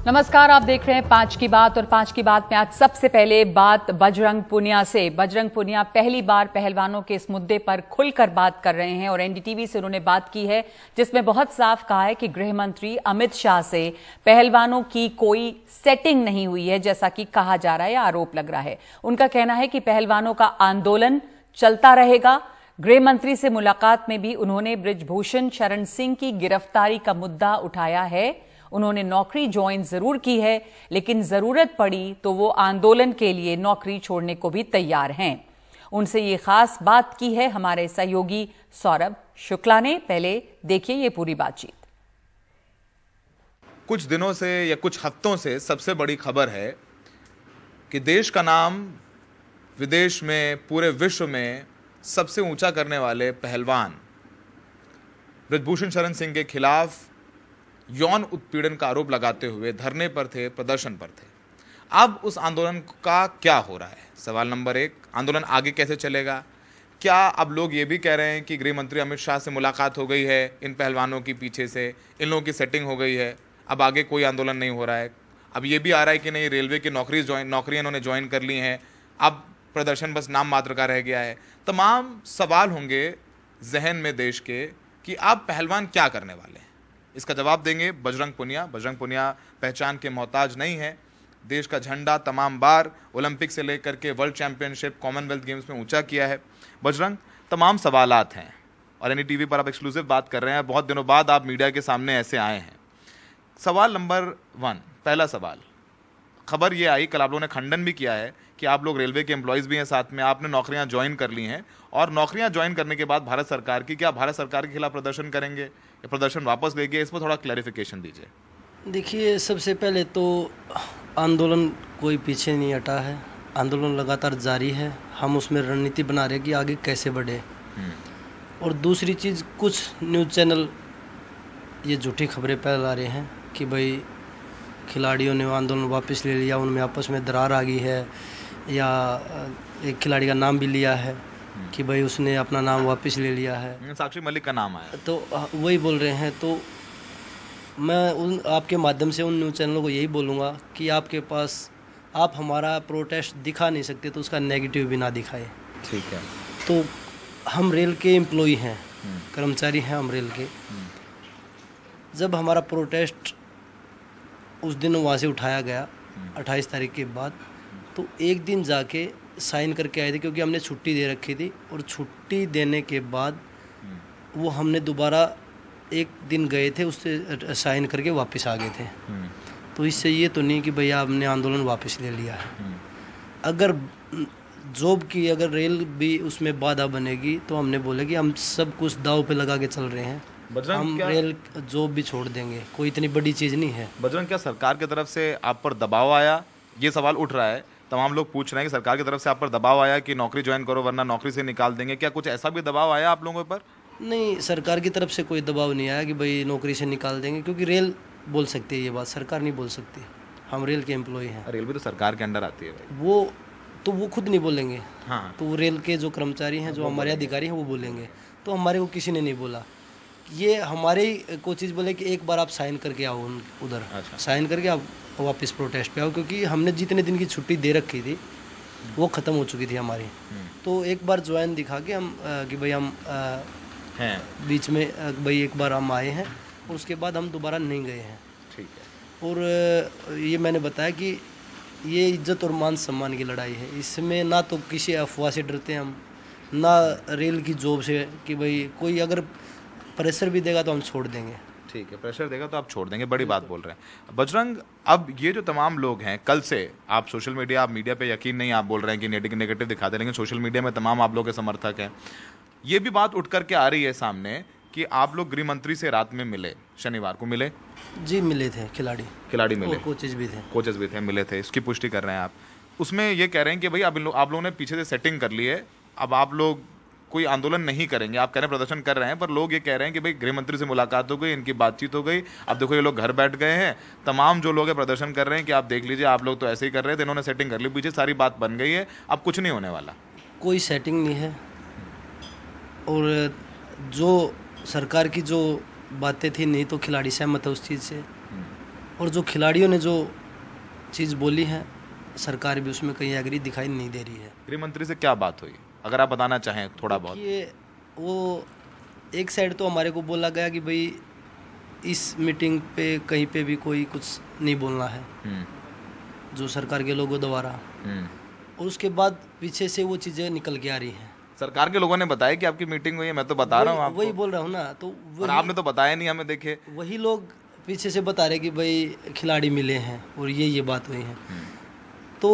नमस्कार, आप देख रहे हैं 5 की बात और 5 की बात में आज सबसे पहले बात बजरंग पुनिया से। बजरंग पुनिया पहली बार पहलवानों के इस मुद्दे पर खुलकर बात कर रहे हैं और एनडीटीवी से उन्होंने बात की है जिसमें बहुत साफ कहा है कि गृह मंत्री अमित शाह से पहलवानों की कोई सेटिंग नहीं हुई है, जैसा कि कहा जा रहा है या आरोप लग रहा है। उनका कहना है कि पहलवानों का आंदोलन चलता रहेगा। गृह मंत्री से मुलाकात में भी उन्होंने बृजभूषण शरण सिंह की गिरफ्तारी का मुद्दा उठाया है। उन्होंने नौकरी ज्वाइन जरूर की है, लेकिन जरूरत पड़ी तो वो आंदोलन के लिए नौकरी छोड़ने को भी तैयार हैं। उनसे ये खास बात की है हमारे सहयोगी सौरभ शुक्ला ने। पहले देखिए ये पूरी बातचीत। कुछ दिनों से या कुछ हफ्तों से सबसे बड़ी खबर है कि देश का नाम विदेश में, पूरे विश्व में सबसे ऊंचा करने वाले पहलवान बृजभूषण शरण सिंह के खिलाफ यौन उत्पीड़न का आरोप लगाते हुए धरने पर थे, प्रदर्शन पर थे। अब उस आंदोलन का क्या हो रहा है? सवाल नंबर 1, आंदोलन आगे कैसे चलेगा? क्या अब लोग ये भी कह रहे हैं कि गृह मंत्री अमित शाह से मुलाकात हो गई है इन पहलवानों की, पीछे से इन लोगों की सेटिंग हो गई है, अब आगे कोई आंदोलन नहीं हो रहा है? अब ये भी आ रहा है कि नहीं, रेलवे की नौकरियां इन्होंने ज्वाइन कर ली हैं, अब प्रदर्शन बस नाम मात्र का रह गया है। तमाम सवाल होंगे जहन में देश के कि अब पहलवान क्या करने वाले हैं। इसका जवाब देंगे बजरंग पुनिया। बजरंग पुनिया पहचान के मोहताज नहीं है। देश का झंडा तमाम बार ओलंपिक से लेकर के वर्ल्ड चैंपियनशिप, कॉमनवेल्थ गेम्स में ऊंचा किया है। बजरंग, तमाम सवालात हैं और एनडीटीवी पर आप एक्सक्लूसिव बात कर रहे हैं। बहुत दिनों बाद आप मीडिया के सामने ऐसे आए हैं। सवाल नंबर 1, पहला सवाल, खबर ये आई, कल आप लोगों ने खंडन भी किया है कि आप लोग रेलवे के एम्प्लॉयज़ भी हैं, साथ में आपने नौकरियां ज्वाइन कर ली हैं और नौकरियां ज्वाइन करने के बाद भारत सरकार की, क्या भारत सरकार के खिलाफ प्रदर्शन करेंगे या प्रदर्शन वापस लेंगे? इस पर थोड़ा क्लैरिफिकेशन दीजिए। देखिए, सबसे पहले तो आंदोलन कोई पीछे नहीं हटा है, आंदोलन लगातार जारी है। हम उसमें रणनीति बना रहे हैं कि आगे कैसे बढ़े। और दूसरी चीज़, कुछ न्यूज़ चैनल ये झूठी खबरें फैला रहे हैं कि भाई खिलाड़ियों ने आंदोलन वापस ले लिया, उनमें आपस में दरार आ गई है, या एक खिलाड़ी का नाम भी लिया है कि भाई उसने अपना नाम वापस ले लिया है, साक्षी मलिक का नाम आया, तो वही बोल रहे हैं। तो मैं आपके माध्यम से उन न्यूज़ चैनलों को यही बोलूँगा कि आपके पास, आप हमारा प्रोटेस्ट दिखा नहीं सकते तो उसका नेगेटिव भी ना दिखाए। ठीक है। तो हम रेल के एम्प्लॉई हैं, कर्मचारी हैं हम रेल के। जब हमारा प्रोटेस्ट उस दिन वहाँ से उठाया गया 28 तारीख के बाद, तो एक दिन जाके साइन करके आए थे क्योंकि हमने छुट्टी दे रखी थी। और छुट्टी देने के बाद वो हमने दोबारा एक दिन गए थे, उससे साइन करके वापस आ गए थे। तो इससे ये तो नहीं कि भैया हमने आंदोलन वापस ले लिया है। अगर जॉब की, अगर रेल भी उसमें बाधा बनेगी तो हमने बोले कि हम सब कुछ दाव पे लगा के चल रहे हैं, हम रेल जॉब भी छोड़ देंगे, कोई इतनी बड़ी चीज़ नहीं है। बजरंग, क्या सरकार की तरफ से आप पर दबाव आया? ये सवाल उठ रहा है, तमाम लोग पूछ रहे हैं कि सरकार की तरफ से आप पर दबाव आया कि नौकरी ज्वाइन करो वरना नौकरी से निकाल देंगे। क्या कुछ ऐसा भी दबाव आया आप लोगों पर? नहीं, सरकार की तरफ से कोई दबाव नहीं आया कि भाई नौकरी से निकाल देंगे, क्योंकि रेल बोल सकती है ये बात, सरकार नहीं बोल सकती। हम रेल के एम्प्लॉय हैं। रेल भी तो सरकार के अंडर आती है भाई। वो खुद नहीं बोलेंगे। हाँ, तो वो रेल के जो कर्मचारी हैं, जो हमारे अधिकारी हैं, वो बोलेंगे। तो हमारे को किसी ने नहीं बोला। ये हमारे को चीज़ बोले कि एक बार आप साइन करके आओ उधर। अच्छा। साइन करके आप वापस प्रोटेस्ट पे आओ, क्योंकि हमने जितने दिन की छुट्टी दे रखी थी वो ख़त्म हो चुकी थी हमारी। तो एक बार ज्वाइन दिखा के हम कि भाई हम हैं बीच में, भाई एक बार हम आए हैं और उसके बाद हम दोबारा नहीं गए हैं। ठीक है। और ये मैंने बताया कि ये इज्जत और मान सम्मान की लड़ाई है। इसमें ना तो किसी अफवाह से डरते हैं हम, ना रेल की जॉब से कि भाई कोई अगर प्रेशर भी देगा तो हम छोड़ देंगे। ठीक है, प्रेशर देगा तो आप छोड़ देंगे, बड़ी बात बोल रहे हैं बजरंग। अब ये जो तमाम लोग हैं, कल से आप सोशल मीडिया, आप मीडिया पे यकीन नहीं, आप बोल रहे हैं कि नेगेटिव दिखाते, लेकिन सोशल मीडिया में तमाम आप लोग के समर्थक हैं। ये भी बात उठ करके आ रही है सामने कि आप लोग गृह मंत्री से रात में मिले, शनिवार को मिले? जी मिले थे, खिलाड़ी मिले, कोचेज भी थे, मिले थे, इसकी पुष्टि कर रहे हैं आप। उसमें ये कह रहे हैं कि भाई अब आप लोगों ने पीछे से सेटिंग कर ली है, अब आप लोग कोई आंदोलन नहीं करेंगे। आप कह रहे हैं प्रदर्शन कर रहे हैं, पर लोग ये कह रहे हैं कि भाई गृह मंत्री से मुलाकात हो गई, इनकी बातचीत हो गई, अब देखो ये लोग घर बैठ गए हैं। तमाम जो लोग हैं प्रदर्शन कर रहे हैं कि आप देख लीजिए, आप लोग तो ऐसे ही कर रहे थे, इन्होंने सेटिंग कर ली, पीछे सारी बात बन गई है, अब कुछ नहीं होने वाला। कोई सेटिंग नहीं है। और जो सरकार की जो बातें थी, नहीं तो खिलाड़ी सहमत है उस चीज़ से। और जो खिलाड़ियों ने जो चीज़ बोली है, सरकार भी उसमें कहीं एग्री दिखाई नहीं दे रही है। गृह मंत्री से क्या बात हुई, अगर आप बताना चाहें थोड़ा बहुत? ये वो एक साइड तो हमारे को बोला गया कि भाई इस मीटिंग पे कहीं पे भी कोई कुछ नहीं बोलना है, जो सरकार के लोगों द्वारा, और उसके बाद पीछे से वो चीज़ें निकल के आ रही हैं। सरकार के लोगों ने बताया कि आपकी मीटिंग हुई है, मैं तो बता रहा हूँ आपको। वही बोल रहा हूँ ना, तो और आपने तो बताया नहीं हमें, देखे वही लोग पीछे से बता रहे कि भाई खिलाड़ी मिले हैं और ये बात हुई है। तो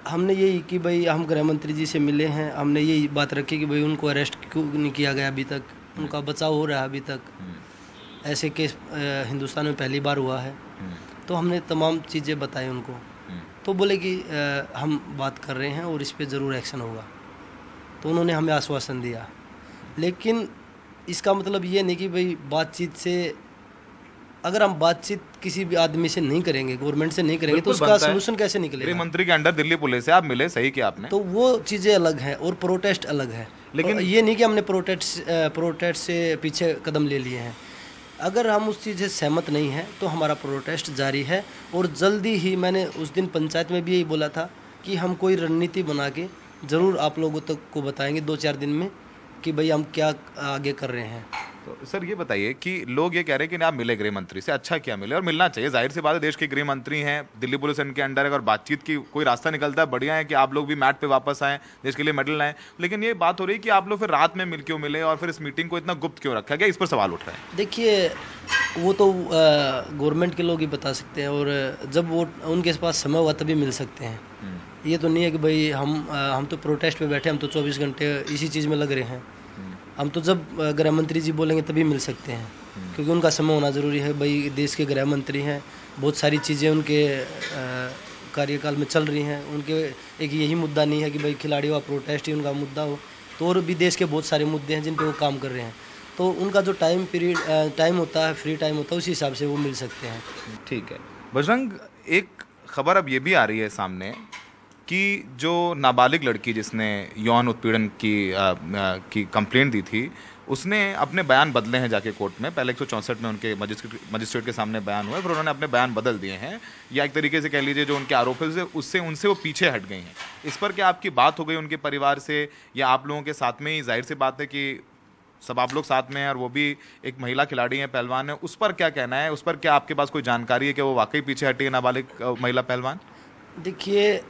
हमने यही कि भाई हम गृह मंत्री जी से मिले हैं, हमने यही बात रखी कि भाई उनको अरेस्ट क्यों नहीं किया गया अभी तक, उनका बचाव हो रहा है अभी तक, ऐसे केस हिंदुस्तान में पहली बार हुआ है। तो हमने तमाम चीज़ें बताई उनको, तो बोले कि हम बात कर रहे हैं और इस पे ज़रूर एक्शन होगा। तो उन्होंने हमें आश्वासन दिया, लेकिन इसका मतलब ये नहीं कि भाई बातचीत से, अगर हम बातचीत किसी भी आदमी से नहीं करेंगे, गवर्नमेंट से नहीं करेंगे, तो उसका सोल्यूशन कैसे निकलेगा? गृह मंत्री के अंडर दिल्ली पुलिस है, आप मिले, सही किया आपने। तो वो चीज़ें अलग हैं और प्रोटेस्ट अलग है। लेकिन ये नहीं कि हमने प्रोटेस्ट से पीछे कदम ले लिए हैं। अगर हम उस चीज़ से सहमत नहीं हैं तो हमारा प्रोटेस्ट जारी है, और जल्दी ही, मैंने उस दिन पंचायत में भी यही बोला था कि हम कोई रणनीति बना के ज़रूर आप लोगों तक को बताएंगे 2-4 दिन में कि भाई हम क्या आगे कर रहे हैं। तो सर ये बताइए कि लोग ये कह रहे हैं कि आप मिले गृह मंत्री से, अच्छा क्या मिले, और मिलना चाहिए, जाहिर सी बात है, देश के गृह मंत्री हैं, दिल्ली पुलिस इनके अंडर है, और बातचीत की कोई रास्ता निकलता है, बढ़िया है कि आप लोग भी मैट पे वापस आए, देश के लिए मेडल लाएं। लेकिन ये बात हो रही है कि आप लोग फिर रात में क्यों मिले और फिर इस मीटिंग को इतना गुप्त क्यों रखा गया, इस पर सवाल उठ रहा है। देखिए, वो तो गवर्नमेंट के लोग ही बता सकते हैं, और जब वो उनके पास समय हुआ तभी मिल सकते हैं। ये तो नहीं है कि भाई हम तो प्रोटेस्ट पे बैठे, हम तो 24 घंटे इसी चीज़ में लग रहे हैं। हम तो जब गृह मंत्री जी बोलेंगे तभी मिल सकते हैं, क्योंकि उनका समय होना ज़रूरी है। भाई देश के गृह मंत्री हैं, बहुत सारी चीज़ें उनके कार्यकाल में चल रही हैं। उनके एक यही मुद्दा नहीं है कि भाई खिलाड़ियों का प्रोटेस्ट ही उनका मुद्दा हो, तो और भी देश के बहुत सारे मुद्दे हैं जिन पे वो काम कर रहे हैं। तो उनका जो टाइम होता है, फ्री टाइम होता है, उसी हिसाब से वो मिल सकते हैं। ठीक है बजरंग, एक खबर अब ये भी आ रही है सामने कि जो नाबालिग लड़की जिसने यौन उत्पीड़न की कंप्लेंट दी थी, उसने अपने बयान बदले हैं जाके कोर्ट में। पहले 164 में उनके मजिस्ट्रेट के सामने बयान हुआ, फिर उन्होंने अपने बयान बदल दिए हैं, या एक तरीके से कह लीजिए जो उनके आरोप है उससे उनसे वो पीछे हट गई हैं। इस पर क्या आपकी बात हो गई उनके परिवार से, या आप लोगों के साथ में ही? जाहिर सी बात है कि सब आप लोग साथ में हैं, और वो भी एक महिला खिलाड़ी हैं, पहलवान है, उस पर क्या कहना है? उस पर क्या आपके पास कोई जानकारी है कि वो वाकई पीछे हटी है नाबालिग महिला पहलवान? देखिए,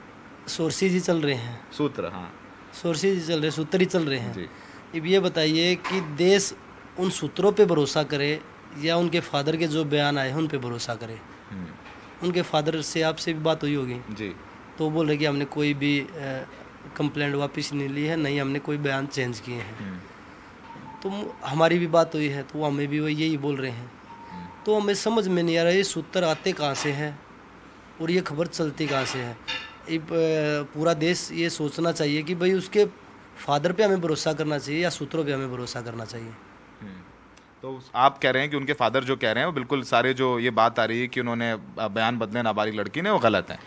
सोर्सेज ही चल रहे हैं, सूत्र, हाँ, सोर्सेज ही चल रहे, सूत्र ही चल रहे हैं। अब ये बताइए कि देश उन सूत्रों पे भरोसा करे या उनके फादर के जो बयान आए हैं उन पे भरोसा करे। उनके फादर से आपसे भी बात हुई होगी जी, तो बोल रहे कि हमने कोई भी कंप्लेंट वापस नहीं ली है, नहीं हमने कोई बयान चेंज किए हैं। तो हमारी भी बात हुई है, तो वो हमें भी वही यही बोल रहे हैं। तो हमें समझ में नहीं आ रहा ये सूत्र आते कहाँ से हैं और ये खबर चलती कहाँ से है। पूरा देश ये सोचना चाहिए कि भाई उसके फादर पे हमें भरोसा करना चाहिए या सूत्रों पे हमें भरोसा करना चाहिए। तो आप कह रहे हैं कि उनके फादर जो कह रहे हैं वो बिल्कुल सारे, जो ये बात आ रही है कि उन्होंने बयान बदले नाबालिग लड़की ने, वो गलत है?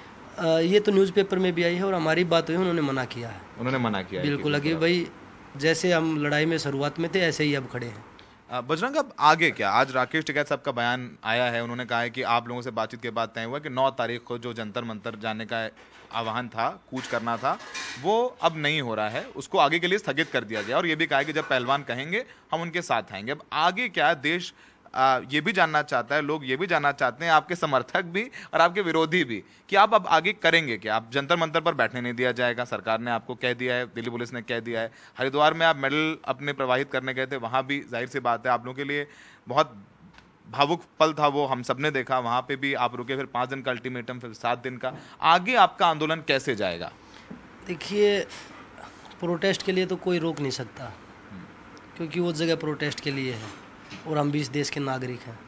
ये तो न्यूज़पेपर में भी आई है और हमारी बात हुई, उन्होंने मना किया है। उन्होंने मना किया बिल्कुल, कि भाई जैसे हम लड़ाई में शुरुआत में थे ऐसे ही अब खड़े हैं। बजरंग, अब आगे क्या? आज राकेश टिकैत साहब का बयान आया है, उन्होंने कहा है कि आप लोगों से बातचीत के बाद तय हुआ कि 9 तारीख को जो जंतर मंतर जाने का आह्वान था, कूच करना था, वो अब नहीं हो रहा है, उसको आगे के लिए स्थगित कर दिया गया, और ये भी कहा है कि जब पहलवान कहेंगे हम उनके साथ आएंगे। अब आगे क्या? देश ये भी जानना चाहता है, लोग ये भी जानना चाहते हैं, आपके समर्थक भी और आपके विरोधी भी, कि आप अब आगे करेंगे क्या? आप जंतर मंतर पर बैठने नहीं दिया जाएगा, सरकार ने आपको कह दिया है, दिल्ली पुलिस ने कह दिया है। हरिद्वार में आप मेडल अपने प्रवाहित करने गए थे, वहाँ भी जाहिर सी बात है आप लोगों के लिए बहुत भावुक पल था वो, हम सब ने देखा। वहाँ पे भी आप रुके, फिर 5 दिन का अल्टीमेटम, फिर 7 दिन का। आगे आपका आंदोलन कैसे जाएगा? देखिए, प्रोटेस्ट के लिए तो कोई रोक नहीं सकता, क्योंकि वो जगह प्रोटेस्ट के लिए है और हम भी इस देश के नागरिक हैं।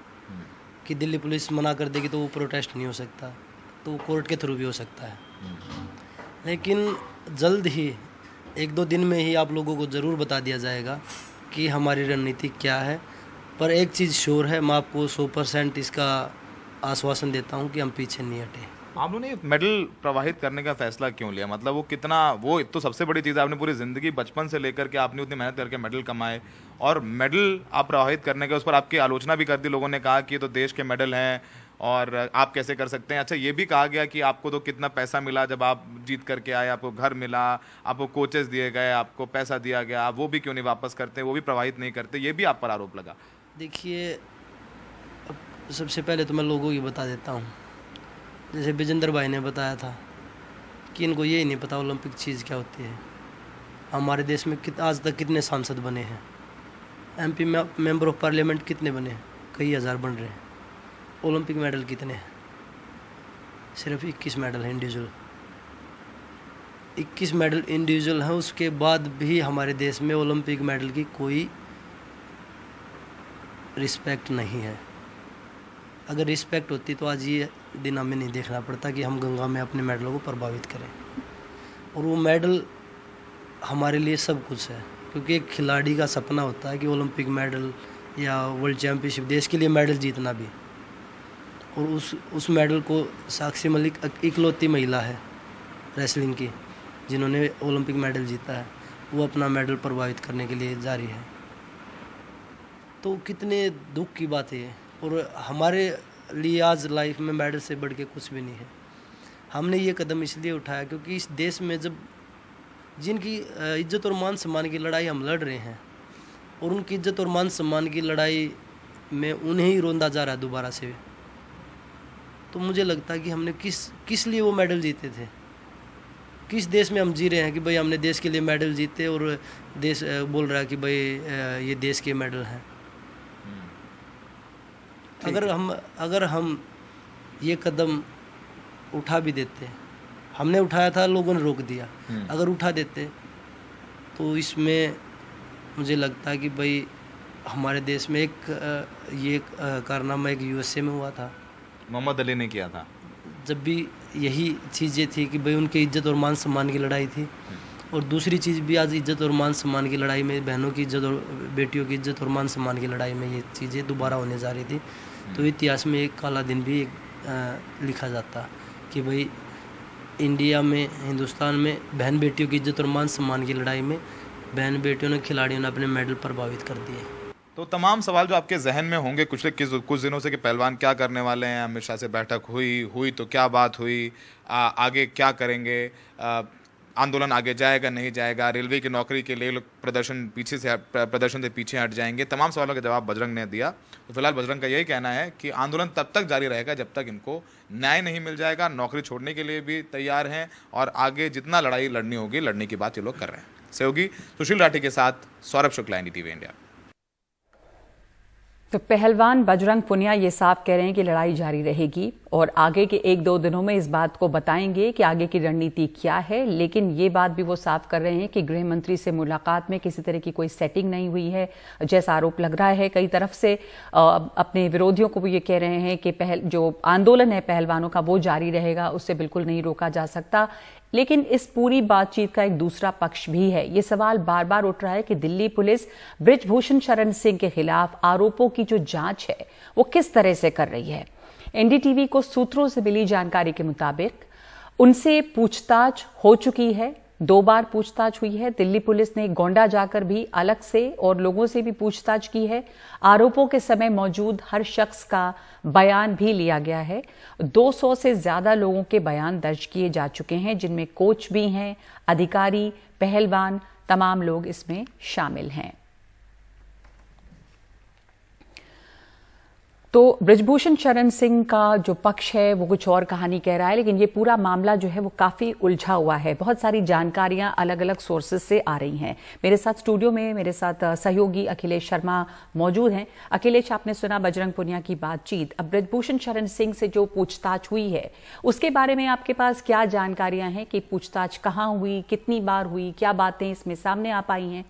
कि दिल्ली पुलिस मना कर देगी तो वो प्रोटेस्ट नहीं हो सकता, तो वो कोर्ट के थ्रू भी हो सकता है। लेकिन जल्द ही 1-2 दिन में ही आप लोगों को ज़रूर बता दिया जाएगा कि हमारी रणनीति क्या है। पर एक चीज़ श्योर है, मैं आपको 100% इसका आश्वासन देता हूं कि हम पीछे नहीं हटे। आप लोगों ने मेडल प्रवाहित करने का फैसला क्यों लिया? मतलब वो कितना, वो तो सबसे बड़ी चीज़ है, आपने पूरी ज़िंदगी बचपन से लेकर के आपने उतनी मेहनत करके मेडल कमाए, और मेडल आप प्रवाहित करने के उस पर आपकी आलोचना भी कर दी, लोगों ने कहा कि ये तो देश के मेडल हैं और आप कैसे कर सकते हैं। अच्छा, ये भी कहा गया कि आपको तो कितना पैसा मिला जब आप जीत करके आए, आपको घर मिला, आपको कोचेस दिए गए, आपको पैसा दिया गया, आप वो भी क्यों नहीं वापस करते, वो भी प्रवाहित नहीं करते, ये भी आप पर आरोप लगा। देखिए, सबसे पहले तो मैं लोगों की बता देता हूँ। जैसे विजेंद्र भाई ने बताया था कि इनको ये ही नहीं पता ओलंपिक चीज़ क्या होती है। हमारे देश में आज तक कितने सांसद बने हैं, एमपी में मेंबर ऑफ पार्लियामेंट कितने बने हैं, कई हज़ार बन रहे हैं। ओलंपिक मेडल कितने हैं? सिर्फ 21 मेडल है इंडिविजुअल, 21 मेडल इंडिविजुअल हैं। उसके बाद भी हमारे देश में ओलंपिक मेडल की कोई रिस्पेक्ट नहीं है। अगर रिस्पेक्ट होती तो आज ये दिन हमें नहीं देखना पड़ता कि हम गंगा में अपने मेडलों को प्रभावित करें। और वो मेडल हमारे लिए सब कुछ है, क्योंकि एक खिलाड़ी का सपना होता है कि ओलंपिक मेडल या वर्ल्ड चैम्पियनशिप, देश के लिए मेडल जीतना भी। और उस मेडल को साक्षी मलिक इकलौती महिला है रेसलिंग की जिन्होंने ओलंपिक मेडल जीता है, वो अपना मेडल प्रभावित करने के लिए जारी है। तो कितने दुख की बात है। और हमारे लिए आज लाइफ में मेडल से बढ़ के कुछ भी नहीं है। हमने ये कदम इसलिए उठाया क्योंकि इस देश में जब जिनकी इज्जत और मान सम्मान की लड़ाई हम लड़ रहे हैं, और उनकी इज्जत और मान सम्मान की लड़ाई में उन्हें ही रोंदा जा रहा है दोबारा से, तो मुझे लगता है कि हमने किस लिए वो मेडल जीते थे, किस देश में हम जी रहे हैं कि भाई हमने देश के लिए मेडल जीते और देश बोल रहा है कि भाई ये देश के मेडल हैं। अगर हम ये कदम उठा भी देते, हमने उठाया था, लोगों ने रोक दिया, अगर उठा देते तो इसमें मुझे लगता है कि भाई हमारे देश में ये कारनामा एक यूएसए में हुआ था, मोहम्मद अली ने किया था। जब भी यही चीज़ें थी कि भाई उनकी इज्जत और मान सम्मान की लड़ाई थी। और दूसरी चीज़ भी आज इज्जत और मान सम्मान की लड़ाई में, बहनों की इज्जत और बेटियों की इज्जत और मान सम्मान की लड़ाई में ये चीज़ें दोबारा होने जा रही थी। तो इतिहास में एक काला दिन भी लिखा जाता कि भाई इंडिया में, हिंदुस्तान में बहन बेटियों की इज्जत और मान सम्मान की लड़ाई में बहन बेटियों ने, खिलाड़ियों ने अपने मेडल प्रभावित कर दिए। तो तमाम सवाल जो आपके जहन में होंगे कुछ दिनों से कि पहलवान क्या करने वाले हैं, अमित शाह से बैठक हुई तो क्या बात हुई, आगे क्या करेंगे, आंदोलन आगे जाएगा नहीं जाएगा, रेलवे की नौकरी के लिए लोग प्रदर्शन से पीछे हट जाएंगे, तमाम सवालों का जवाब बजरंग ने दिया। तो फिलहाल बजरंग का यही कहना है कि आंदोलन तब तक जारी रहेगा जब तक इनको न्याय नहीं मिल जाएगा। नौकरी छोड़ने के लिए भी तैयार हैं और आगे जितना लड़ाई लड़नी होगी लड़ने की बात ये लोग कर रहे हैं। सहयोगी सुशील राठी के साथ सौरभ शुक्ला, एनडीटीवी इंडिया। तो पहलवान बजरंग पुनिया ये साफ कह रहे हैं कि लड़ाई जारी रहेगी और आगे के 1-2 दिनों में इस बात को बताएंगे कि आगे की रणनीति क्या है। लेकिन ये बात भी वो साफ कर रहे हैं कि गृह मंत्री से मुलाकात में किसी तरह की कोई सेटिंग नहीं हुई है, जैसा आरोप लग रहा है कई तरफ से। अपने विरोधियों को भी ये कह रहे हैं कि जो आंदोलन है पहलवानों का वो जारी रहेगा, उससे बिल्कुल नहीं रोका जा सकता। लेकिन इस पूरी बातचीत का एक दूसरा पक्ष भी है। ये सवाल बार बार उठ रहा है कि दिल्ली पुलिस बृजभूषण शरण सिंह के खिलाफ आरोपों की जो जांच है वो किस तरह से कर रही है। एनडीटीवी को सूत्रों से मिली जानकारी के मुताबिक उनसे पूछताछ हो चुकी है, 2 बार पूछताछ हुई है। दिल्ली पुलिस ने गोंडा जाकर भी अलग से और लोगों से भी पूछताछ की है। आरोपों के समय मौजूद हर शख्स का बयान भी लिया गया है। 200 से ज्यादा लोगों के बयान दर्ज किए जा चुके हैं, जिनमें कोच भी हैं, अधिकारी, पहलवान, तमाम लोग इसमें शामिल हैं। तो बृजभूषण शरण सिंह का जो पक्ष है वो कुछ और कहानी कह रहा है, लेकिन ये पूरा मामला जो है वो काफी उलझा हुआ है। बहुत सारी जानकारियां अलग अलग सोर्सेज से आ रही हैं। मेरे साथ स्टूडियो में मेरे साथ सहयोगी अखिलेश शर्मा मौजूद हैं। अखिलेश, आपने सुना बजरंग पुनिया की बातचीत। अब बृजभूषण शरण सिंह से जो पूछताछ हुई है उसके बारे में आपके पास क्या जानकारियां हैं कि पूछताछ कहाँ हुई, कितनी बार हुई, क्या बातें इसमें सामने आ पाई हैं?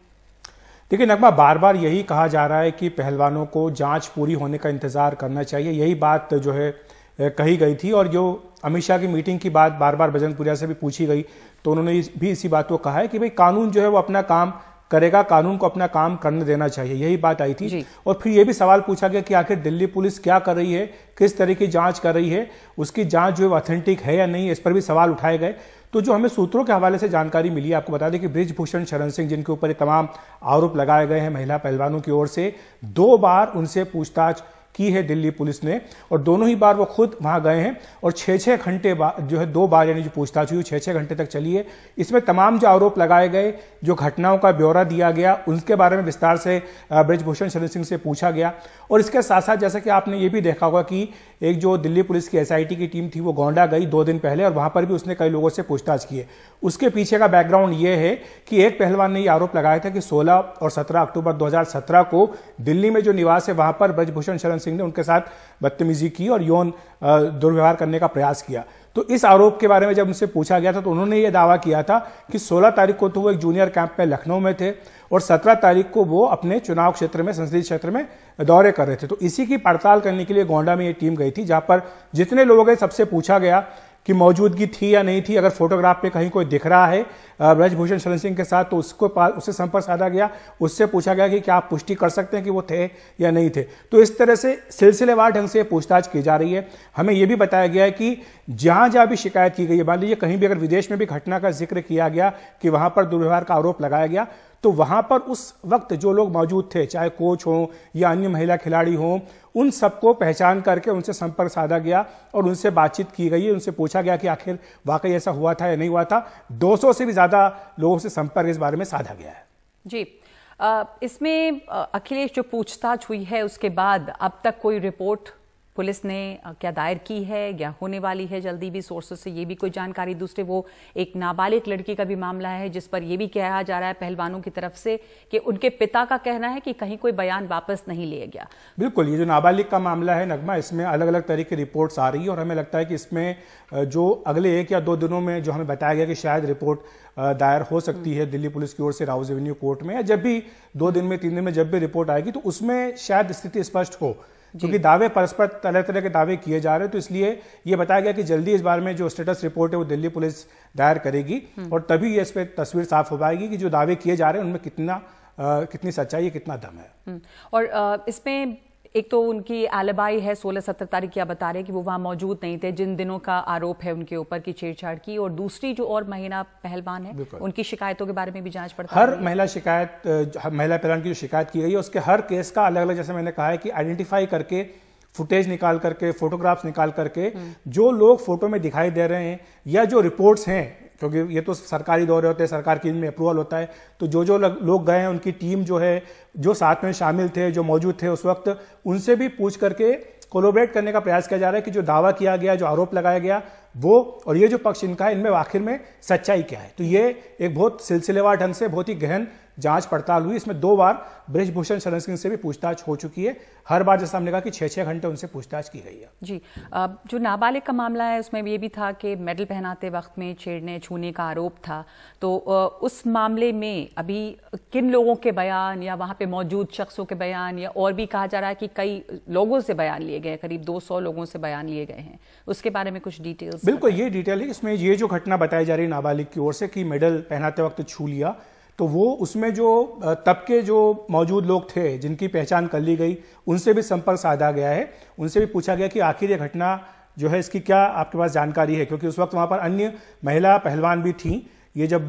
देखिए नगमा, बार बार यही कहा जा रहा है कि पहलवानों को जांच पूरी होने का इंतजार करना चाहिए। यही बात जो है कही गई थी और जो अमित शाह की मीटिंग की बात बार बार बजरंग पुनिया से भी पूछी गई तो उन्होंने भी इसी बात को कहा है कि भाई कानून जो है वो अपना काम करेगा, कानून को अपना काम करने देना चाहिए, यही बात आई थी। और फिर यह भी सवाल पूछा गया कि आखिर दिल्ली पुलिस क्या कर रही है, किस तरह की जांच कर रही है, उसकी जांच जो है ऑथेंटिक है या नहीं, इस पर भी सवाल उठाए गए। तो जो हमें सूत्रों के हवाले से जानकारी मिली है, आपको बता दें कि बृजभूषण शरण सिंह, जिनके ऊपर तमाम आरोप लगाए गए हैं महिला पहलवानों की ओर से, 2 बार उनसे पूछताछ की है दिल्ली पुलिस ने, और दोनों ही बार वो खुद वहां गए हैं और 6-6 घंटे जो है 2 बार यानी जो पूछताछ हुई 6-6 घंटे तक चली है। इसमें तमाम जो आरोप लगाए गए, जो घटनाओं का ब्यौरा दिया गया, उनके बारे में विस्तार से ब्रजभूषण शरण सिंह से पूछा गया। और इसके साथ साथ जैसा कि आपने ये भी देखा होगा कि एक जो दिल्ली पुलिस की SIT की टीम थी वो गोंडा गई 2 दिन पहले और वहां पर भी उसने कई लोगों से पूछताछ की है। उसके पीछे का बैकग्राउंड ये है कि एक पहलवान ने ये आरोप लगाया था कि 16 और 17 अक्टूबर 2017 को दिल्ली में जो निवास है वहां पर ब्रजभूषण शरण सिंह ने उनके साथ बदतमीजी की और यौन दुर्व्यवहार करने का प्रयास किया। तो इस आरोप के बारे में जब उनसे पूछा गया था तो उन्होंने ये दावा किया था कि 16 तारीख को तो वो एक जूनियर कैंप में लखनऊ में थे और 17 तारीख को वो अपने चुनाव क्षेत्र में, संसदीय क्षेत्र में दौरे कर रहे थे। तो इसी की पड़ताल करने के लिए गोंडा में ये टीम गई थी, जहां पर जितने लोगों के सबसे पूछा गया कि मौजूदगी थी या नहीं थी, अगर फोटोग्राफ पे कहीं कोई दिख रहा है ब्रजभूषण शरण सिंह के साथ तो उससे संपर्क साधा गया, उससे पूछा गया कि क्या आप पुष्टि कर सकते हैं कि वो थे या नहीं थे। तो इस तरह से सिलसिलेवार ढंग से पूछताछ की जा रही है। हमें यह भी बताया गया है कि जहां जहां भी शिकायत की गई है, मान लीजिए कहीं भी अगर विदेश में भी घटना का जिक्र किया गया कि वहां पर दुर्व्यवहार का आरोप लगाया गया, तो वहां पर उस वक्त जो लोग मौजूद थे, चाहे कोच हो या अन्य महिला खिलाड़ी हो, उन सबको पहचान करके उनसे संपर्क साधा गया और उनसे बातचीत की गई है। उनसे पूछा गया कि आखिर वाकई ऐसा हुआ था या नहीं हुआ था। 200 से भी ज्यादा लोगों से संपर्क इस बारे में साधा गया है। जी, इसमें अखिलेश जो पूछताछ हुई है उसके बाद अब तक कोई रिपोर्ट पुलिस ने क्या दायर की है या होने वाली है जल्दी भी? सोर्सेस से ये भी कोई जानकारी? दूसरे वो एक नाबालिग लड़की का भी मामला है जिस पर ये भी कहा जा रहा है पहलवानों की तरफ से कि उनके पिता का कहना है कि कहीं कोई बयान वापस नहीं लिया गया। बिल्कुल, ये जो नाबालिग का मामला है नगमा, इसमें अलग अलग तरह की रिपोर्ट्स आ रही है और हमें लगता है कि इसमें जो अगले 1 या 2 दिनों में जो हमें बताया गया कि शायद रिपोर्ट दायर हो सकती है दिल्ली पुलिस की ओर से राउज एवेन्यू कोर्ट में, या जब भी 2 दिन में 3 दिन में जब भी रिपोर्ट आएगी तो उसमें शायद स्थिति स्पष्ट हो, क्योंकि दावे परस्पर तरह तरह के दावे किए जा रहे हैं। तो इसलिए ये बताया गया कि जल्दी इस बारे में जो स्टेटस रिपोर्ट है वो दिल्ली पुलिस दायर करेगी और तभी ये इस पर तस्वीर साफ हो पाएगी कि जो दावे किए जा रहे हैं उनमें कितनी सच्चाई है, कितना दम है। और इसमें एक तो उनकी एलिबाई है, 16-17 तारीख क्या बता रहे हैं कि वो वहां मौजूद नहीं थे जिन दिनों का आरोप है उनके ऊपर की छेड़छाड़ की, और दूसरी जो और महिला पहलवान है उनकी शिकायतों के बारे में भी जांच पड़ताल। हर महिला पहलवान की जो शिकायत की गई है उसके हर केस का अलग अलग, जैसे मैंने कहा है कि आइडेंटिफाई करके, फुटेज निकाल करके, फोटोग्राफ्स निकाल करके, जो लोग फोटो में दिखाई दे रहे हैं या जो रिपोर्ट्स हैं, क्योंकि ये तो सरकारी दौरे होते हैं, सरकार की इनमें अप्रूवल होता है, तो जो लोग गए हैं उनकी टीम जो है, जो साथ में शामिल थे, जो मौजूद थे उस वक्त, उनसे भी पूछ करके कोलैबोरेट करने का प्रयास किया जा रहा है कि जो दावा किया गया, जो आरोप लगाया गया वो और ये जो पक्ष इनका है, इनमें आखिर में सच्चाई क्या है। तो ये एक बहुत सिलसिलेवार ढंग से बहुत ही गहन जांच पड़ताल हुई। इसमें 2 बार ब्रजभूषण शरण सिंह से भी पूछताछ हो चुकी है। हर बार जैसा हमने कहा कि 6-6 घंटे उनसे पूछताछ की गई है। जी, जो नाबालिग का मामला है उसमें ये भी था कि मेडल पहनाते वक्त में छेड़ने छूने का आरोप था, तो उस मामले में अभी किन लोगों के बयान या वहां पे मौजूद शख्सों के बयान, या और भी कहा जा रहा है कि कई लोगों से बयान लिए गए, करीब 200 लोगों से बयान लिए गए हैं, उसके बारे में कुछ डिटेल्स? बिल्कुल, ये डिटेल है। इसमें ये जो घटना बताई जा रही है नाबालिग की ओर से कि मेडल पहनाते वक्त छू लिया, तो वो उसमें जो तब के जो मौजूद लोग थे जिनकी पहचान कर ली गई, उनसे भी संपर्क साधा गया है। उनसे भी पूछा गया कि आखिर ये घटना जो है इसकी क्या आपके पास जानकारी है, क्योंकि उस वक्त वहां पर अन्य महिला पहलवान भी थी। ये जब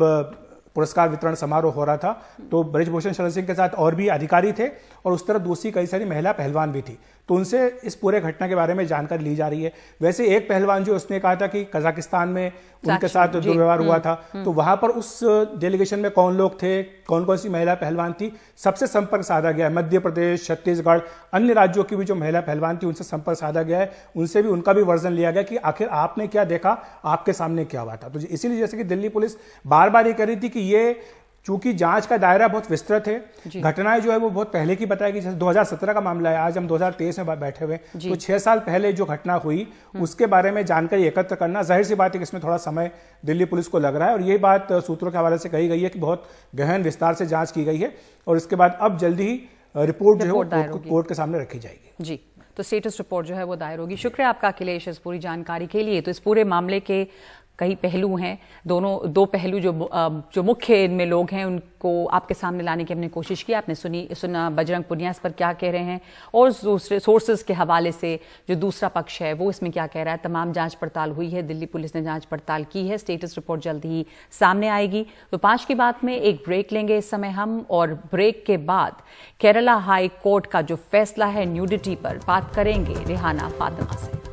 पुरस्कार वितरण समारोह हो रहा था तो ब्रजभूषण शरण सिंह के साथ और भी अधिकारी थे और उस तरह दूसरी कई सारी महिला पहलवान भी थी, तो उनसे इस पूरे घटना के बारे में जानकारी ली जा रही है। वैसे एक पहलवान जो उसने कहा था कि कजाकिस्तान में उनके साथ दुर्व्यवहार हुआ था, तो वहां पर उस डेलीगेशन में कौन लोग थे, कौन कौन सी महिला पहलवान थी, सबसे संपर्क साधा गया है। मध्य प्रदेश, छत्तीसगढ़, अन्य राज्यों की भी जो महिला पहलवान थी उनसे संपर्क साधा गया है। उनसे भी उनका भी वर्जन लिया गया कि आखिर आपने क्या देखा, आपके सामने क्या हुआ था। तो इसीलिए जैसे कि दिल्ली पुलिस बार बार ये कह रही थी कि ये चूंकि जांच का दायरा बहुत विस्तृत है, घटनाएं जो है वो बहुत पहले की बताई गई। जैसे 2017 का मामला है, आज हम 2023 में बैठे हुए, तो 6 साल पहले जो घटना हुई उसके बारे में जानकारी एकत्र करना, जाहिर सी बात है कि इसमें थोड़ा समय दिल्ली पुलिस को लग रहा है। और ये बात सूत्रों के हवाले से कही गई है कि बहुत गहन विस्तार से जांच की गई है और इसके बाद अब जल्दी ही रिपोर्ट जो है कोर्ट के सामने रखी जाएगी। जी, तो स्टेटस रिपोर्ट जो है वो दायर होगी। शुक्रिया आपका अखिलेश इस पूरी जानकारी के लिए। तो इस पूरे मामले के कई पहलू हैं, दो पहलू जो मुख्य इनमें लोग हैं उनको आपके सामने लाने की हमने कोशिश की। आपने सुना बजरंग पुनिया इस पर क्या कह रहे हैं, और दूसरे सोर्सेज के हवाले से जो दूसरा पक्ष है वो इसमें क्या कह रहा है। तमाम जांच पड़ताल हुई है, दिल्ली पुलिस ने जांच पड़ताल की है, स्टेटस रिपोर्ट जल्द ही सामने आएगी। तो 5 की बात में एक ब्रेक लेंगे इस समय हम, और ब्रेक के बाद केरला हाई कोर्ट का जो फैसला है न्यूडिटी पर बात करेंगे रेहाना फातिमा से।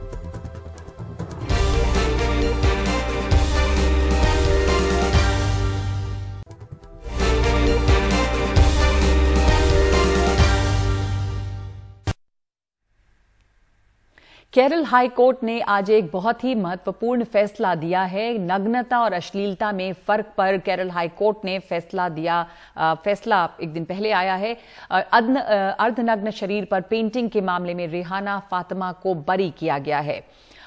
केरल हाई कोर्ट ने आज एक बहुत ही महत्वपूर्ण फैसला दिया है। नग्नता और अश्लीलता में फर्क पर केरल हाई कोर्ट ने फैसला दिया। फैसला एक दिन पहले आया है। अर्धनग्न शरीर पर पेंटिंग के मामले में रेहाना फातिमा को बरी किया गया है।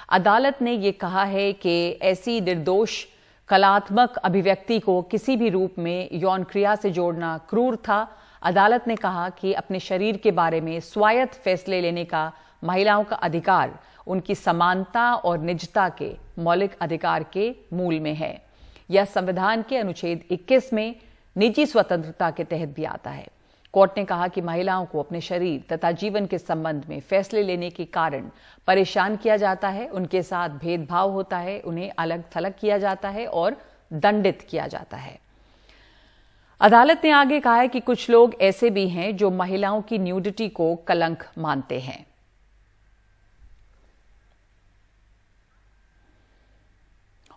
अदालत ने यह कहा है कि ऐसी निर्दोष कलात्मक अभिव्यक्ति को किसी भी रूप में यौन क्रिया से जोड़ना क्रूर था। अदालत ने कहा कि अपने शरीर के बारे में स्वायत्त फैसले लेने का महिलाओं का अधिकार उनकी समानता और निजता के मौलिक अधिकार के मूल में है। यह संविधान के अनुच्छेद 21 में निजी स्वतंत्रता के तहत भी आता है। कोर्ट ने कहा कि महिलाओं को अपने शरीर तथा जीवन के संबंध में फैसले लेने के कारण परेशान किया जाता है, उनके साथ भेदभाव होता है, उन्हें अलग थलग किया जाता है और दंडित किया जाता है। अदालत ने आगे कहा है कि कुछ लोग ऐसे भी हैं जो महिलाओं की न्यूडिटी को कलंक मानते हैं।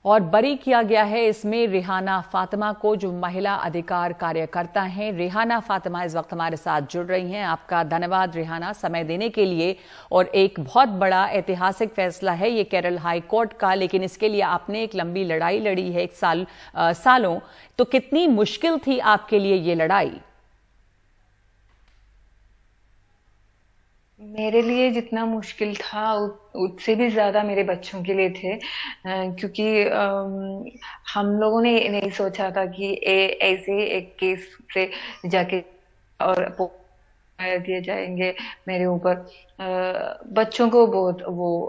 और बरी किया गया है इसमें रेहाना फातिमा को, जो महिला अधिकार कार्यकर्ता हैं। रेहाना फातिमा इस वक्त हमारे साथ जुड़ रही हैं। आपका धन्यवाद रेहाना, समय देने के लिए। और एक बहुत बड़ा ऐतिहासिक फैसला है ये केरल हाई कोर्ट का, लेकिन इसके लिए आपने एक लंबी लड़ाई लड़ी है, सालों। तो कितनी मुश्किल थी आपके लिए ये लड़ाई? मेरे लिए जितना मुश्किल था उससे भी ज्यादा मेरे बच्चों के लिए थे, क्योंकि हम लोगों ने नहीं सोचा था कि ऐसे एक केस से जाके और दिए जाएंगे मेरे ऊपर। बच्चों को बहुत वो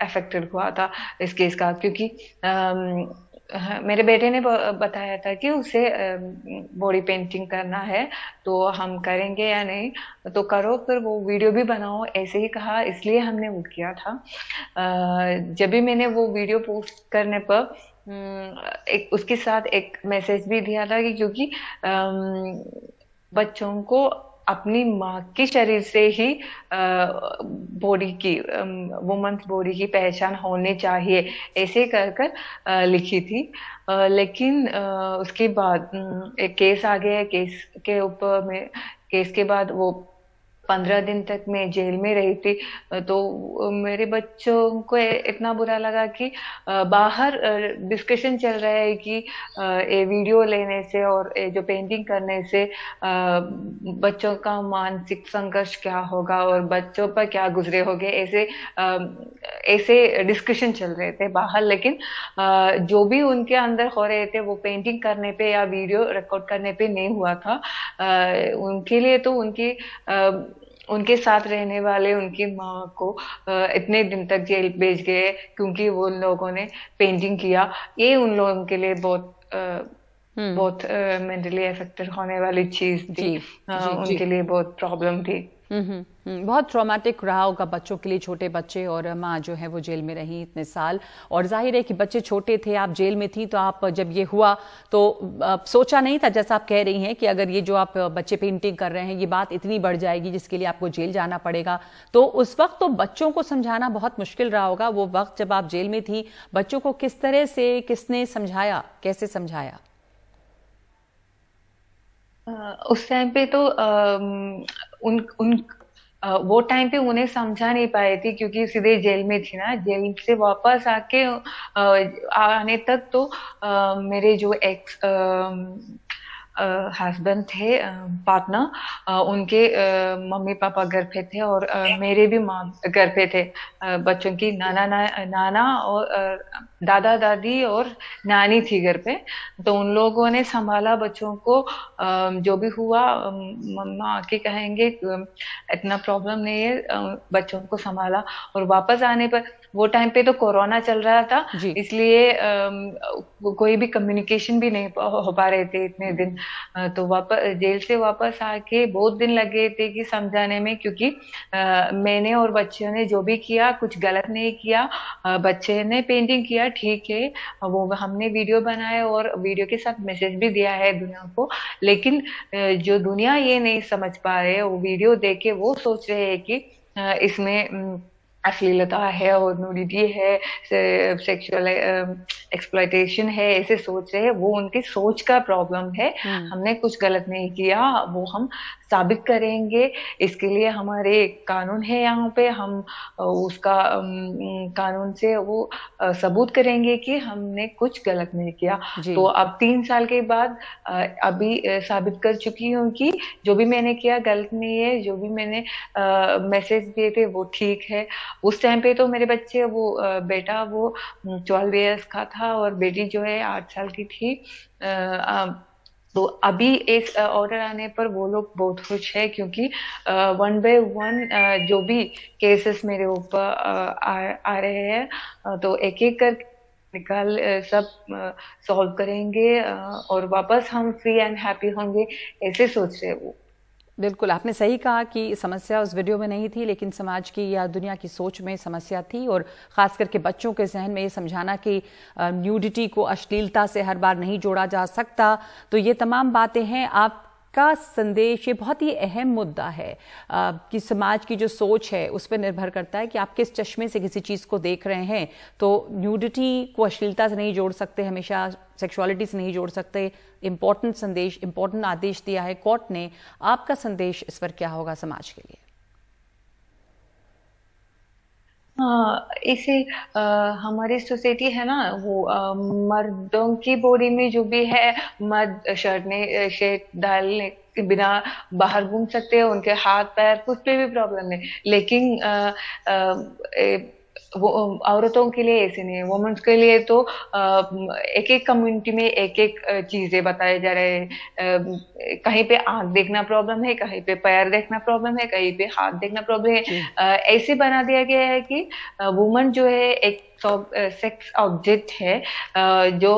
अफेक्टेड हुआ था इस केस का, क्योंकि मेरे बेटे ने बताया था कि उसे बॉडी पेंटिंग करना है, तो हम करेंगे या नहीं, तो करो, फिर वो वीडियो भी बनाओ, ऐसे ही कहा, इसलिए हमने वो किया था। जब भी मैंने वो वीडियो पोस्ट करने पर एक उसके साथ एक मैसेज भी दिया था कि क्योंकि बच्चों को अपनी माँ के शरीर से ही बॉडी की, वुमेन्स बॉडी की पहचान होनी चाहिए, ऐसे कर कर लिखी थी। लेकिन उसके बाद एक केस आ गया। केस के ऊपर में, केस के बाद वो 15 दिन तक मैं जेल में रही थी। तो मेरे बच्चों को इतना बुरा लगा कि बाहर डिस्कशन चल रहा है कि ये वीडियो लेने से और जो पेंटिंग करने से बच्चों का मानसिक संघर्ष क्या होगा और बच्चों पर क्या गुजरे होंगे, ऐसे डिस्कशन चल रहे थे बाहर। लेकिन जो भी उनके अंदर हो रहे थे वो पेंटिंग करने पे या वीडियो रिकॉर्ड करने पे नहीं हुआ था। उनके लिए तो उनके साथ रहने वाले उनकी माँ को इतने दिन तक जेल भेज गए क्योंकि वो लोगों ने पेंटिंग किया। ये उन लोगों के लिए बहुत मेंटली अफेक्टेड होने वाली चीज थी। उनके लिए बहुत प्रॉब्लम थी। बहुत ट्रॉमेटिक रहा होगा बच्चों के लिए, छोटे बच्चे, और माँ जो है वो जेल में रही इतने साल। और जाहिर है कि बच्चे छोटे थे, आप जेल में थी, तो आप जब ये हुआ तो सोचा नहीं था, जैसा आप कह रही हैं कि अगर ये जो आप बच्चे पेंटिंग कर रहे हैं ये बात इतनी बढ़ जाएगी जिसके लिए आपको जेल जाना पड़ेगा। तो उस वक्त तो बच्चों को समझाना बहुत मुश्किल रहा होगा। वो वक्त जब आप जेल में थी, बच्चों को किस तरह से किसने समझाया, कैसे समझाया? उस टाइम पे तो वो टाइम पे उन्हें समझा नहीं पाए थी क्योंकि सीधे जेल में थी ना। जेल से वापस आके आने तक तो मेरे जो एक्स हस्बैंड थे, पार्टनर, उनके मम्मी पापा घर पे थे और मेरे भी माँ घर पे थे। बच्चों की नाना और दादा दादी और नानी थी घर पे, तो उन लोगों ने संभाला बच्चों को। जो भी हुआ मम्मा आके कहेंगे इतना प्रॉब्लम नहीं है, बच्चों को संभाला। और वापस आने पर, वो टाइम पे तो कोरोना चल रहा था, इसलिए कोई भी कम्युनिकेशन भी नहीं हो पा रहे थे इतने दिन। तो वापस जेल से वापस आके बहुत दिन लगे थे कि समझाने में, क्योंकि मैंने और बच्चों ने जो भी किया कुछ गलत नहीं किया। बच्चे ने पेंटिंग किया, ठीक है, वो हमने वीडियो बनाया और वीडियो के साथ मैसेज भी दिया है दुनिया को। लेकिन जो दुनिया ये नहीं समझ पा रहे, वो वीडियो देख के वो सोच रहे हैं कि इसमें अश्लीलता है और न्यूडिटी है, सेक्सुअल एक्सप्लॉयटेशन है, ऐसे सोच रहे हैं। वो उनकी सोच का प्रॉब्लम है। हमने कुछ गलत नहीं किया, वो हम साबित करेंगे। इसके लिए हमारे कानून है यहाँ पे, हम उसका कानून से वो सबूत करेंगे कि हमने कुछ गलत नहीं किया। तो अब 3 साल के बाद अभी साबित कर चुकी हूँ कि जो भी मैंने किया गलत नहीं है, जो भी मैंने मैसेज दिए थे वो ठीक है। उस टाइम पे तो मेरे बच्चे, वो बेटा वो 12 इयर्स का था और बेटी जो है 8 साल की थी। तो अभी इस ऑर्डर आने पर वो लोग बहुत खुश है, क्योंकि 1 by 1 जो भी केसेस मेरे ऊपर आ रहे हैं, तो एक एक कर निकाल सब सॉल्व करेंगे और वापस हम फ्री एंड हैप्पी होंगे, ऐसे सोच रहे वो। बिल्कुल, आपने सही कहा कि समस्या उस वीडियो में नहीं थी, लेकिन समाज की या दुनिया की सोच में समस्या थी, और ख़ास करके बच्चों के जहन में ये समझाना कि न्यूडिटी को अश्लीलता से हर बार नहीं जोड़ा जा सकता। तो ये तमाम बातें हैं। आपका संदेश, ये बहुत ही अहम मुद्दा है कि समाज की जो सोच है उस पर निर्भर करता है कि आप किस चश्मे से किसी चीज़ को देख रहे हैं। तो न्यूडिटी को अश्लीलता से नहीं जोड़ सकते, हमेशा सेक्सुअलिटी से नहीं जोड़ सकते। इम्पोर्टेंट संदेश, इम्पोर्टेंट आदेश दिया है कोर्ट ने। आपका संदेश इस पर क्या होगा समाज के लिए? इसे हमारी सोसाइटी है ना, वो मर्दों की बॉडी में जो भी है, मर्द शर्ट डालने के बिना बाहर घूम सकते हैं, उनके हाथ पैर कुछ पे भी प्रॉब्लम है। लेकिन वो औरतों के लिए ऐसे नहीं है। वुमेन्स के लिए तो एक एक कम्युनिटी में एक एक चीजें बताए जा रहे हैं। कहीं पे आंख देखना प्रॉब्लम है, कहीं पे पैर देखना प्रॉब्लम है, कहीं पे हाथ देखना प्रॉब्लम है। ऐसे बना दिया गया है कि वुमन जो है एक सेक्स ऑब्जेक्ट है जो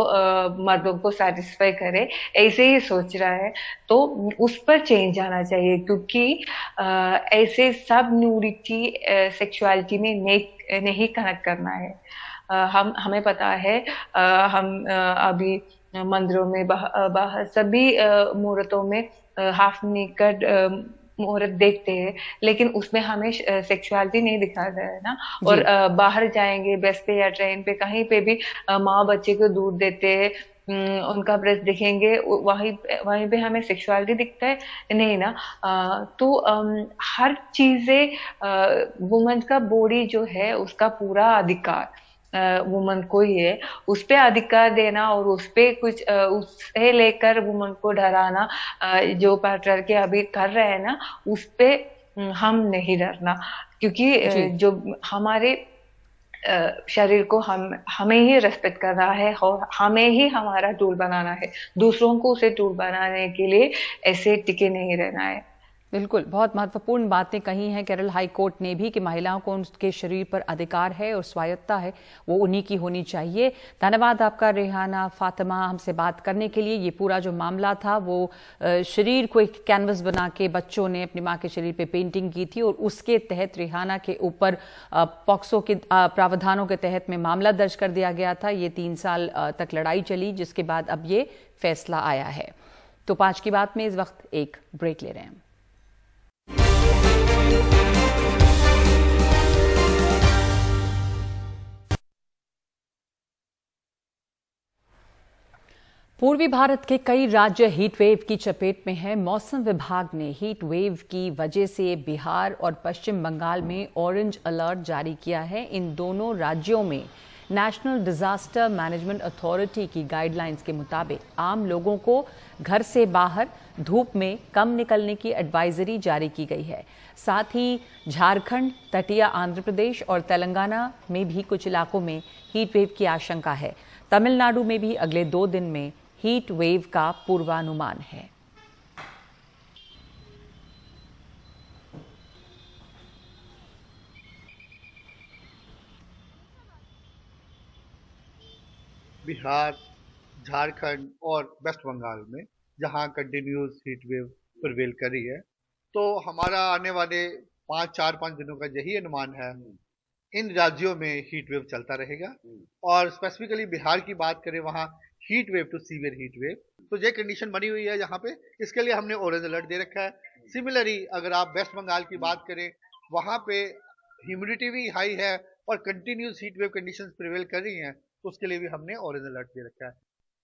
मर्दों को सेटिस्फाई करे, ऐसे ही सोच रहा है। तो उस पर चेंज आना चाहिए, क्योंकि ऐसे सब न्यूडिटी सेक्सुअलिटी में नहीं कनेक्ट करना है। हमें पता है, हम अभी मंदिरों में बाहर सभी मुहूर्तों में हाफ नेकेड मुहूर्त देखते हैं, लेकिन उसमें हमें सेक्सुअलिटी नहीं दिखाता है ना। और बाहर जाएंगे बस पे या ट्रेन पे, कहीं पे भी माँ बच्चे को दूध देते हैं, उनका ब्रेस्ट दिखेंगे, वहीं पे हमें सेक्सुअलिटी दिखता है नहीं ना। तो हर चीजें वुमन का बॉडी जो है उसका पूरा अधिकार वुमन को ही है। उस पे अधिकार देना और उस पे कुछ उससे लेकर वुमन को डराना, जो पैट्रियार्की अभी कर रहे हैं ना, उस पे हम नहीं डरना। क्योंकि जो हमारे शरीर को हमें ही रेस्पेक्ट करना है और हमें ही हमारा टूल बनाना है। दूसरों को उसे टूल बनाने के लिए ऐसे टिके नहीं रहना है। बिल्कुल, बहुत महत्वपूर्ण बातें कही हैं केरल हाई कोर्ट ने भी कि महिलाओं को उनके शरीर पर अधिकार है और स्वायत्ता है, वो उन्हीं की होनी चाहिए। धन्यवाद आपका रेहाना फातिमा, हमसे बात करने के लिए। ये पूरा जो मामला था वो शरीर को एक कैनवस बना के बच्चों ने अपनी माँ के शरीर पे पेंटिंग की थी और उसके तहत रेहाना के ऊपर पॉक्सो के प्रावधानों के तहत में मामला दर्ज कर दिया गया था। ये 3 साल तक लड़ाई चली, जिसके बाद अब ये फैसला आया है। तो 5 की बात में इस वक्त एक ब्रेक ले रहे हैं। पूर्वी भारत के कई राज्य हीट वेव की चपेट में हैं। मौसम विभाग ने हीट वेव की वजह से बिहार और पश्चिम बंगाल में ऑरेंज अलर्ट जारी किया है। इन दोनों राज्यों में नेशनल डिजास्टर मैनेजमेंट अथॉरिटी की गाइडलाइंस के मुताबिक आम लोगों को घर से बाहर धूप में कम निकलने की एडवाइजरी जारी की गई है। साथ ही झारखंड, तटीय आंध्र प्रदेश और तेलंगाना में भी कुछ इलाकों में हीट वेव की आशंका है। तमिलनाडु में भी अगले 2 दिन में हीट वेव का पूर्वानुमान है। बिहार, झारखंड और वेस्ट बंगाल में जहां कंटिन्यूस हीट वेव प्रिवेल कर रही है, तो हमारा आने वाले 4-5 दिनों का यही अनुमान है। इन राज्यों में हीट वेव चलता रहेगा और स्पेसिफिकली बिहार की बात करें, वहां heat wave to severe heat wave, तो ये कंडीशन बनी हुई है यहाँ पे। इसके लिए हमने ऑरेंज अलर्ट दे रखा है। सिमिलरली अगर आप वेस्ट बंगाल की बात करें, वहां पे ह्यूमिडिटी भी हाई है और continuous heat wave conditions prevail कर रही हैं, तो उसके लिए भी हमने ऑरेंज अलर्ट दे रखा है।